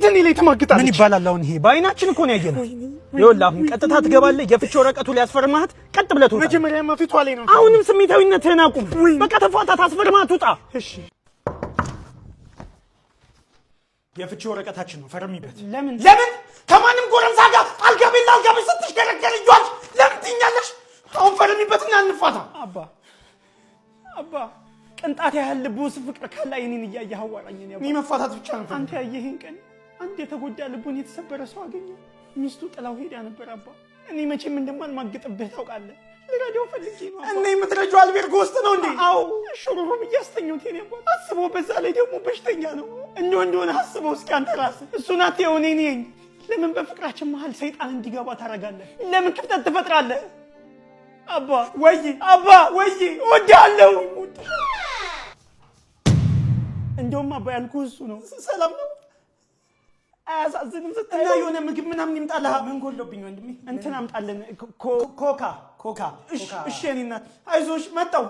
እንዴት እኔ ላይ ተማግጣለች? ምን ይባላል አሁን ይሄ? በአይናችን እኮ ነው ያየነው። ይኸውልህ አሁን ቀጥታ ትገባለህ። የፍቺ ወረቀቱ ሊያስፈርማት ቀጥ ብለህ ትወጣለህ። መጀመሪያማ ፊቷ ላይ ነው። አሁንም ስሜታዊነትህን አቁም። በቃ ተፋታት፣ አስፈርማት፣ ውጣ። እሺ የፍቺ ወረቀታችን ነው፣ ፈርሚበት። ለምን ከማንም ጎረምሳ ጋር አልጋቤላ አልጋቤ ስትሽከረከር ይዟል። ለምን ትይኛለሽ? አሁን ፈርሚበትና እንፋታ። አባ ቅንጣት ያህል ልብ ውስጥ ፍቅር ካለ እኔን እያየህ አዋራኝ። እኔ መፋታት ብቻ ነው። አንተ ያየህን ቀን አንድ የተጎዳ ልቡን የተሰበረ ሰው አገኘ። ሚስቱ ጥላው ሄዳ ነበር። አባ እኔ መቼም እንደማልማግጥብህ ታውቃለህ። ልረዳው ፈልጌ ነው። እኔ የምትረጂው አልቤርጎ ውስጥ ነው እንዴ? አዎ ሹሩሩ ብያስተኛውት የኔ አባ አስበው። በዛ ላይ ደግሞ በሽተኛ ነው። እንደሆነ አስበው እስኪ አንተ ራስህ። እሱን አትየው፣ እኔ ነኝ። ለምን በፍቅራችን መሀል ሰይጣን እንዲገባ ታደርጋለህ? ለምን ክፍተት ትፈጥራለህ? አባ ወይ እወድሃለሁ። እንደውም አባ ያልኩህ እሱ ነው። ሰላም ነው? አያሳዝንም? ስታይ የሆነ ምግብ ምናምን ይምጣልህ። ምን ጎሎብኝ ወንድሜ? እንትን አምጣልን። ኮካ። እሺ እኔ እናት አይዞሽ። መጣሁ